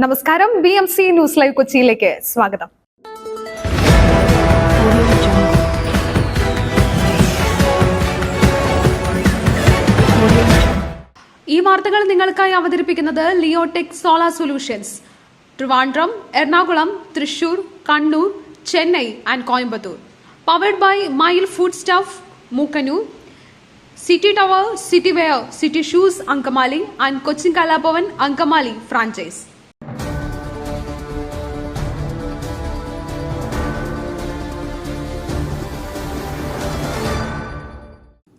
നമസ്കാരം. BMC news live കൊച്ചിയിലേക്ക് സ്വാഗതം. ഈ വാർത്തകൾ നിങ്ങൾക്കായി അവതരിപ്പിക്കുന്നത് Leotech solar solutions, Trivandrum, Ernakulam, Thrissur, Kannur, Chennai and Coimbatore. Powered by Mayil food stuff, Mookkannoor, city tower, city wear, city shoes, Angamaly and Cochin Kalabhavan Angamaly franchise.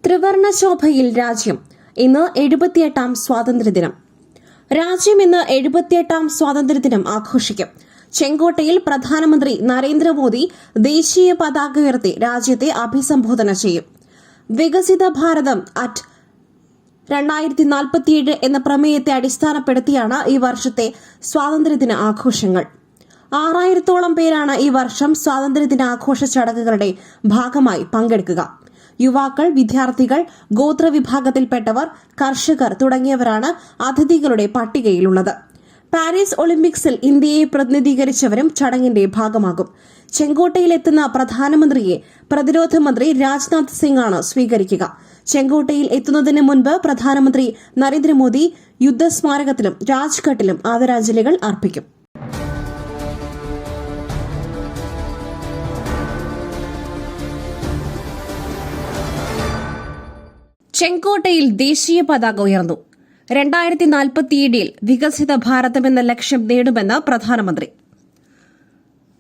ത്രിവർണ ശോഭയിൽ രാജ്യം. ഇന്ന് 78ാം സ്വാതന്ത്ര്യദിനം. രാജ്യം ഇന്ന് 78ാം സ്വാതന്ത്ര്യദിനം ആഘോഷിക്കും. ചെങ്കോട്ടയിൽ പ്രധാനമന്ത്രി നരേന്ദ്രമോദി ദേശീയ പതാക ഉയർത്തി രാജ്യത്തെ അഭിസംബോധന ചെയ്യും. വികസിത ഭാരതം അറ്റ് 2047 എന്ന പ്രമേയത്തെ അടിസ്ഥാനപ്പെടുത്തിയാണ് ഈ വർഷത്തെ സ്വാതന്ത്ര്യദിന ആഘോഷങ്ങൾ. 6000-ഓളം പേരാണ് ഈ വർഷം സ്വാതന്ത്ര്യദിനാഘോഷ ചടങ്ങുകളുടെ ഭാഗമായി പങ്കെടുക്കുക. യുവാക്കൾ, വിദ്യാർത്ഥികൾ, ഗോത്രവിഭാഗത്തിൽപ്പെട്ടവർ, കർഷകർ തുടങ്ങിയവരാണ് അതിഥികളുടെ പട്ടികയിലുള്ളത്. പാരീസ് ഒളിമ്പിക്സിൽ ഇന്ത്യയെ പ്രതിനിധീകരിച്ചവരും ചടങ്ങിന്റെ ഭാഗമാകും. ചെങ്കോട്ടയിലെത്തുന്ന പ്രധാനമന്ത്രിയെ പ്രതിരോധ മന്ത്രി രാജ്നാഥ് സിംഗ് ആണ് സ്വീകരിക്കുക. ചെങ്കോട്ടയിൽ എത്തുന്നതിന് മുൻപ് പ്രധാനമന്ത്രി നരേന്ദ്രമോദി യുദ്ധസ്മാരകത്തിലും രാജ്ഘട്ടിലും ആദരാഞ്ജലികൾ അർപ്പിക്കും. ചെങ്കോട്ടയിൽ ദേശീയ പതാക ഉയർന്നു. 2047 വികസിത ഭാരതം എന്ന ലക്ഷ്യം നേടുമെന്ന് പ്രധാനമന്ത്രി.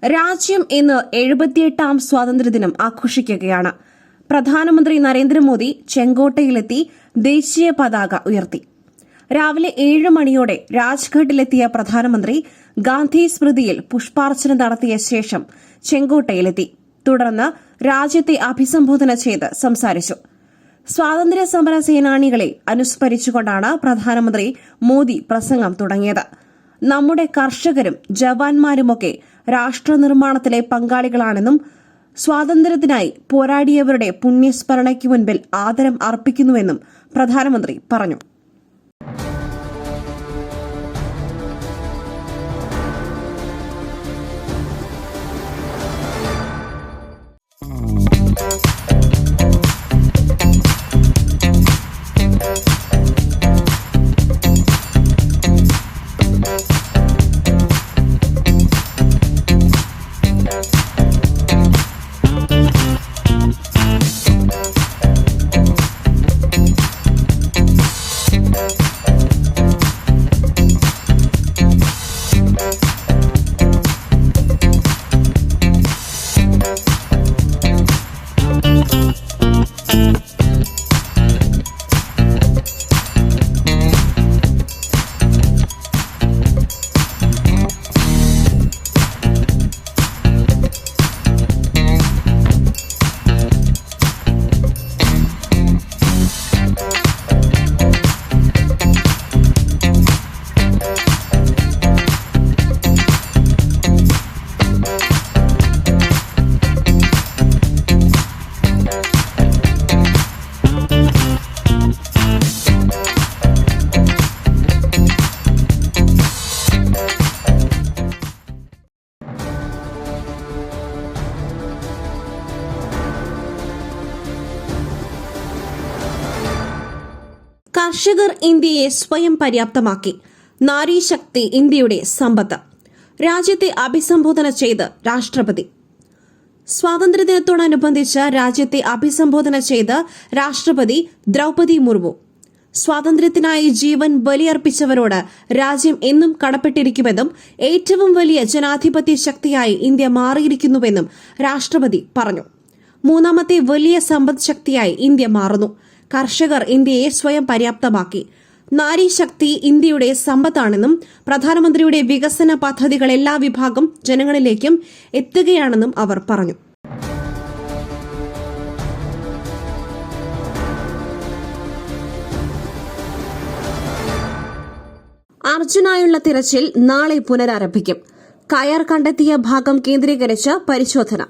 രാജ്യം ഇന്ന് 78ാം സ്വാതന്ത്ര്യദിനം ആഘോഷിക്കുകയാണ്. പ്രധാനമന്ത്രി നരേന്ദ്രമോദി ചെങ്കോട്ടയിലെത്തി ദേശീയ പതാക ഉയർത്തി. രാവിലെ 7 മണിയോടെ രാജ്ഘട്ടിലെത്തിയ പ്രധാനമന്ത്രി ഗാന്ധി സ്മൃതിയിൽ പുഷ്പാർച്ചന നടത്തിയ ശേഷം ചെങ്കോട്ടയിലെത്തി. തുടർന്ന് രാജ്യത്തെ അഭിസംബോധന ചെയ്ത് സംസാരിച്ചു. സ്വാതന്ത്ര്യ സമര സേനാനികളെ അനുസ്മരിച്ചുകൊണ്ടാണ് പ്രധാനമന്ത്രി മോദി പ്രസംഗം തുടങ്ങിയത്. നമ്മുടെ കർഷകരും ജവാന്മാരുമൊക്കെ രാഷ്ട്രനിർമ്മാണത്തിലെ പങ്കാളികളാണെന്നും സ്വാതന്ത്ര്യത്തിനായി പോരാടിയവരുടെ പുണ്യസ്മരണയ്ക്ക് മുൻപിൽ ആദരം അർപ്പിക്കുന്നുവെന്നും പ്രധാനമന്ത്രി പറഞ്ഞു. കർഷകർ ഇന്ത്യയെ സ്വയം പര്യാപ്തമാക്കി. നാരീശക്തി ഇന്ത്യയുടെ സമ്പത്ത്. രാജ്യത്തെ അഭിസംബോധന ചെയ്ത് രാഷ്ട്രപതി. സ്വാതന്ത്ര്യദിനത്തോടനുബന്ധിച്ച് രാജ്യത്തെ അഭിസംബോധന ചെയ്ത് രാഷ്ട്രപതി ദ്രൌപദി മുർമു. സ്വാതന്ത്ര്യത്തിനായി ജീവൻ ബലിയർപ്പിച്ചവരോട് രാജ്യം എന്നും കടപ്പെട്ടിരിക്കുമെന്നും ഏറ്റവും വലിയ ജനാധിപത്യ ശക്തിയായി ഇന്ത്യ മാറിയിരിക്കുന്നുവെന്നും രാഷ്ട്രപതി പറഞ്ഞു. മൂന്നാമത്തെ വലിയ സമ്പദ് ശക്തിയായി ഇന്ത്യ മാറുന്നു. കർഷകർ ഇന്ത്യയെ സ്വയം പര്യാപ്തമാക്കി. നാരീശക്തി ഇന്ത്യയുടെ സമ്പത്താണെന്നും പ്രധാനമന്ത്രിയുടെ വികസന പദ്ധതികൾ എല്ലാ വിഭാഗം ജനങ്ങളിലേക്കും എത്തുകയാണെന്നും അവർ പറഞ്ഞു. അർജുനായുള്ള തിരച്ചിൽ നാളെ പുനരാരംഭിക്കും. കയർ കണ്ടെത്തിയ ഭാഗം കേന്ദ്രീകരിച്ച് പരിശോധന.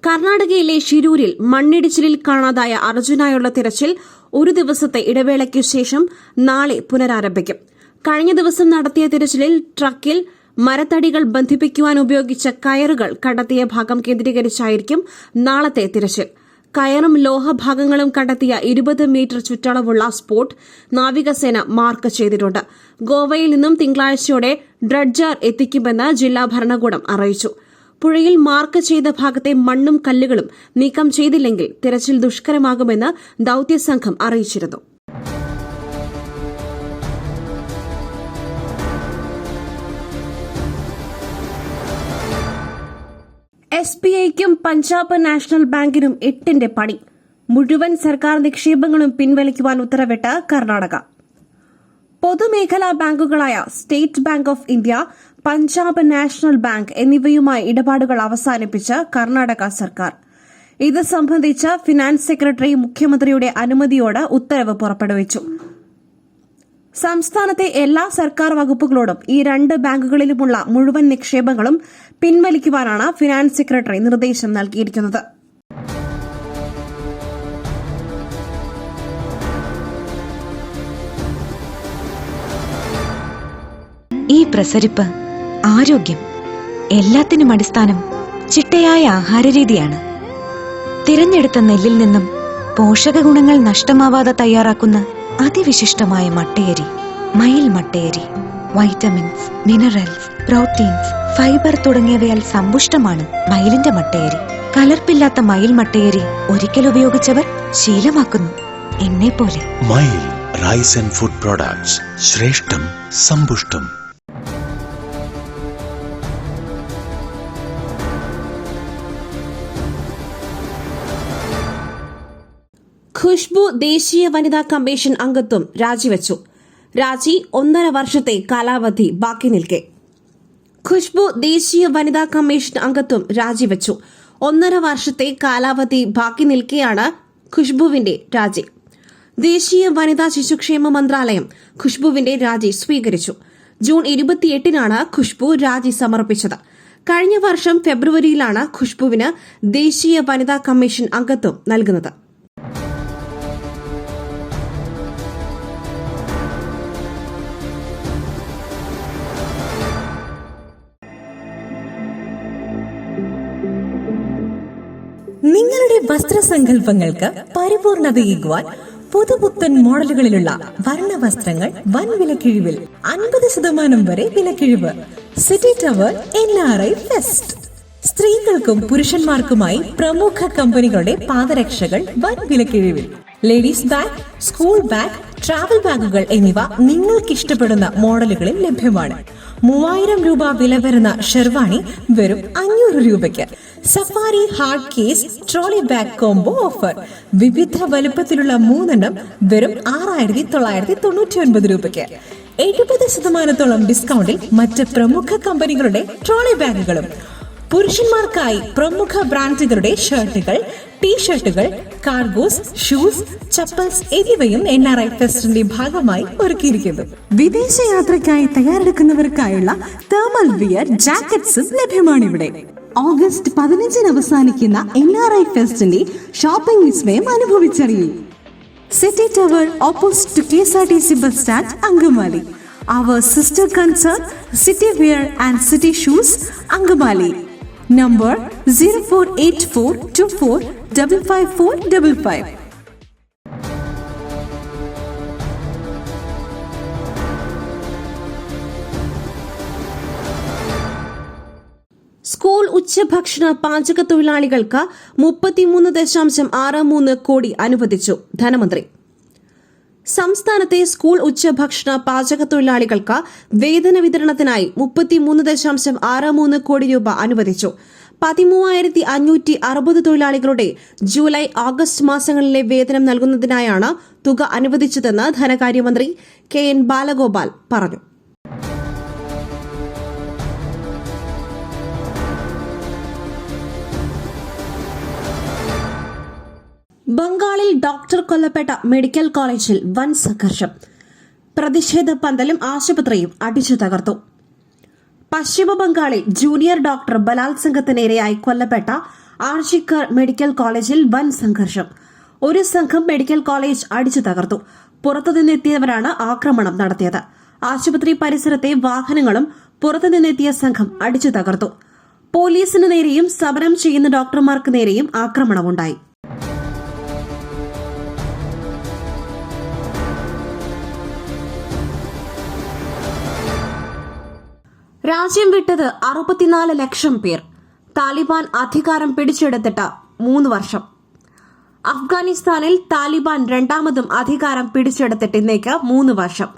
കർണാടകയിലെ ഷിരൂരിൽ മണ്ണിടിച്ചിലിൽ കാണാതായ അർജുനായുള്ള തിരച്ചിൽ ഒരു ദിവസത്തെ ഇടവേളയ്ക്കു ശേഷം നാളെ പുനരാരംഭിക്കും. കഴിഞ്ഞ ദിവസം നടത്തിയ തിരച്ചിലിൽ ട്രക്കിൽ മരത്തടികൾ ബന്ധിപ്പിക്കുവാൻ ഉപയോഗിച്ച കയറുകൾ കണ്ടെത്തിയ ഭാഗം കേന്ദ്രീകരിച്ചായിരിക്കും നാളത്തെ തിരച്ചിൽ. കയറും ലോഹഭാഗങ്ങളും കണ്ടെത്തിയ 20 മീറ്റർ ചുറ്റളവുള്ള സ്പോട്ട് നാവികസേന മാർക്ക് ചെയ്തിട്ടുണ്ട്. ഗോവയിൽ നിന്നും തിങ്കളാഴ്ചയോടെ ഡ്രഡ്ജർ എത്തിക്കുമെന്ന് ജില്ലാ ഭരണകൂടം അറിയിച്ചു. പുഴയിൽ മാർക്ക് ചെയ്ത ഭാഗത്തെ മണ്ണും കല്ലുകളും നീക്കം ചെയ്തില്ലെങ്കിൽ തിരച്ചിൽ ദുഷ്കരമാകുമെന്ന് ദൌത്യസംഘം അറിയിച്ചിരുന്നു. SBIക്കും പഞ്ചാബ് നാഷണൽ ബാങ്കിനും 8ന്റെ പണി. മുഴുവൻ സർക്കാർ നിക്ഷേപങ്ങളും പിൻവലിക്കുവാൻ ഉത്തരവിട്ട് കർണാടക. പൊതുമേഖലാ ബാങ്കുകളായ state bank of India, Punjab national bank എന്നിവയുമായി ഇടപാടുകൾ അവസാനിപ്പിച്ച് കർണാടക സർക്കാർ. ഇത് സംബന്ധിച്ച് ഫിനാൻസ് സെക്രട്ടറി മുഖ്യമന്ത്രിയുടെ അനുമതിയോടെ ഉത്തരവ് പുറപ്പെടുവിച്ചു. സംസ്ഥാനത്തെ എല്ലാ സർക്കാർ വകുപ്പുകളോടും ഈ 2 ബാങ്കുകളിലുമുള്ള മുഴുവൻ നിക്ഷേപങ്ങളും പിൻവലിക്കുവാനാണ് ഫിനാൻസ് സെക്രട്ടറി നിർദ്ദേശം നൽകിയിരിക്കുന്നത്. ഈ പ്രസരിപ്പ്, ആരോഗ്യം, എല്ലാത്തിനും അടിസ്ഥാനം ചിട്ടയായ ആഹാരരീതിയാണ്. തിരഞ്ഞെടുത്ത നെല്ലിൽ നിന്നും പോഷകഗുണങ്ങൾ നഷ്ടമാവാതെ തയ്യാറാക്കുന്ന അതിവിശിഷ്ടമായ മട്ടയരി, മയിൽ മട്ടയരി. വൈറ്റമിൻസ്, മിനറൽസ്, പ്രോട്ടീൻസ്, ഫൈബർ തുടങ്ങിയവയാൽ സമ്പുഷ്ടമാണ് മയിലിന്റെ മട്ടയരി. കലർപ്പില്ലാത്ത മയിൽ മട്ടയരി ഒരിക്കൽ ഉപയോഗിച്ചവർ ശീലമാക്കുന്നു, എന്നെപ്പോലെ. മയിൽ റൈസ് ആൻഡ് ഫുഡ് പ്രോഡക്ട്സ്, ശ്രേഷ്ഠം സമ്പുഷ്ടം. ഖുഷ്ബു ദേശീയ വനിതാ കമ്മീഷൻ അംഗത്വം രാജിവച്ചു. രാജി 1.5 വർഷത്തെ കാലാവധി ബാക്കി നിൽക്കെ. ഖുഷ്ബു ദേശീയ വനിതാ കമ്മീഷൻ അംഗത്വം രാജിവച്ചു. 1.5 വർഷത്തെ കാലാവധി ബാക്കി നിൽക്കെയാണ് ഖുഷ്ബുവിന്റെ രാജി. ദേശീയ വനിതാ ശിശുക്ഷേമ മന്ത്രാലയം ഖുഷ്ബുവിന്റെ രാജി സ്വീകരിച്ചു. ജൂൺ 28-നാണ് ഖുഷ്ബു രാജി സമർപ്പിച്ചത്. കഴിഞ്ഞ വർഷം ഫെബ്രുവരിയിലാണ് ഖുഷ്ബുവിന് ദേശീയ വനിതാ കമ്മീഷൻ അംഗത്വം നൽകുന്നത്. നിങ്ങളുടെ വസ്ത്രസങ്കല്പങ്ങൾക്ക് പരിപൂർണതയേകുവാൻ പുതുപുത്തൻ മോഡലുകളിലുള്ള വർണ്ണവസ്ത്രങ്ങൾ വൻ വിലക്കിഴിവിൽ 50% വരെ വിലക്കിഴിവ്. City tower NRI fest. സ്ത്രീകൾക്കും പുരുഷന്മാർക്കുമായി പ്രമുഖ കമ്പനികളുടെ പാദരക്ഷകൾ വൻ വിലക്കിഴിവിൽ. Ladies bag, school bag, travel ബാഗുകൾ എന്നിവ നിങ്ങൾക്ക് ഇഷ്ടപ്പെടുന്ന മോഡലുകളിൽ ലഭ്യമാണ്. 3000 രൂപ വില വരുന്ന ഷെർവാണി വെറും 500 രൂപയ്ക്ക്. Safari hard case trolley bag combo offer. വിവിധ വലുപ്പത്തിലുള്ള 3 വെറും 6999 രൂപയ്ക്ക്. 70% ഡിസ്കൗണ്ടിൽ മറ്റ് പ്രമുഖ കമ്പനികളുടെ ട്രോളി ബാഗുകളും. പുരുഷന്മാർക്കായി പ്രമുഖ ബ്രാൻഡുകളുടെ ഷർട്ടുകൾ, ടീഷർട്ടുകൾ, കാർഗോസ്, ഷൂസ്, ചപ്പൽസ് എന്നിവയും NRI ഫെസ്റ്റിന്റെ ഭാഗമായി ഒരുക്കിയിരിക്കുന്നു. വിദേശ യാത്രയ്ക്കായി തയ്യാറെടുക്കുന്നവർക്കായുള്ള തേർമൽ വിയർ ജാക്കറ്റ്സും ലഭ്യമാണിവിടെ. ഓഗസ്റ്റ് 15 അവസാനിക്കുന്ന NRI ഫെസ്റ്റിന്റെ ഷോപ്പിംഗ് വിസ്മയം അനുഭവിച്ചറിയൂ. City tower opposite to KSRTC bus stand, Angamaly. Our sister concern, City Wear and City Shoes, Angamali. Number 048424555555. School ഉച്ചഭക്ഷണ പാചക തൊഴിലാളികൾക്ക് 33.63 കോടി അനുവദിച്ചു ധനമന്ത്രി. സംസ്ഥാനത്തെ സ്കൂൾ ഉച്ചഭക്ഷണ പാചക തൊഴിലാളികൾക്ക് വേതന വിതരണത്തിനായി 33.63 കോടി രൂപ അനുവദിച്ചു. 13,560 തൊഴിലാളികളുടെ ജൂലൈ, ഓഗസ്റ്റ് മാസങ്ങളിലെ വേതനം നൽകുന്നതിനായാണ് തുക അനുവദിച്ചതെന്ന് ധനകാര്യമന്ത്രി KN ബാലഗോപാൽ പറഞ്ഞു. ബംഗാളിൽ ഡോക്ടർ കൊല്ലപ്പെട്ട മെഡിക്കൽ കോളേജിൽ വൻ സംഘർഷം. പ്രതിഷേധ പന്തലും ആശുപത്രിയും അടിച്ചു തകർത്തു. പശ്ചിമ ബംഗാളിൽ ജൂനിയർ ഡോക്ടർ ബലാത്സംഗത്തിനിരയായി കൊല്ലപ്പെട്ട ആർജിക്കർ മെഡിക്കൽ കോളേജിൽ വൻ സംഘർഷം. ഒരു സംഘം മെഡിക്കൽ കോളേജ് അടിച്ചു തകർത്തു. പുറത്തുനിന്നെത്തിയവരാണ് ആക്രമണം നടത്തിയത്. ആശുപത്രി പരിസരത്തെ വാഹനങ്ങളും പുറത്തുനിന്നെത്തിയ സംഘം അടിച്ചു തകർത്തു. പോലീസിന് നേരെയും സമരം ചെയ്യുന്ന ഡോക്ടർമാർക്ക് നേരെയും ആക്രമണമുണ്ടായി. രാജ്യം വിട്ടത് 64 ലക്ഷം പേർ. താലിബാൻ അധികാരം പിടിച്ചെടുത്തിട്ട് 3 വർഷം. അഫ്ഗാനിസ്ഥാനിൽ താലിബാൻ രണ്ടാമതും അധികാരം പിടിച്ചെടുത്തിട്ട് ഇന്നേക്ക് 3 വർഷം.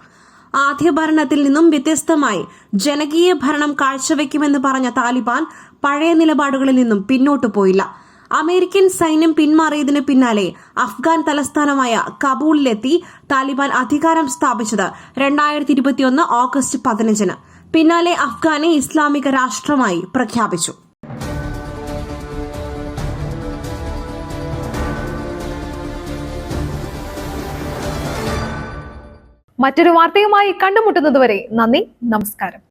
ആദ്യ ഭരണത്തിൽ നിന്നും വ്യത്യസ്തമായി ജനകീയ ഭരണം കാഴ്ചവെക്കുമെന്ന് പറഞ്ഞ താലിബാൻ പഴയ നിലപാടുകളിൽ നിന്നും പിന്നോട്ടു പോയില്ല. അമേരിക്കൻ സൈന്യം പിന്മാറിയതിനു പിന്നാലെ അഫ്ഗാൻ തലസ്ഥാനമായ കബൂളിലെത്തി താലിബാൻ അധികാരം സ്ഥാപിച്ചത് 2021 ഓഗസ്റ്റ് 15-ന്. പിന്നാലെ അഫ്ഗാനെ ഇസ്ലാമിക രാഷ്ട്രമായി പ്രഖ്യാപിച്ചു. മറ്റൊരു വാർത്തയുമായി കണ്ടുമുട്ടുന്നതുവരെ നന്ദി, നമസ്കാരം.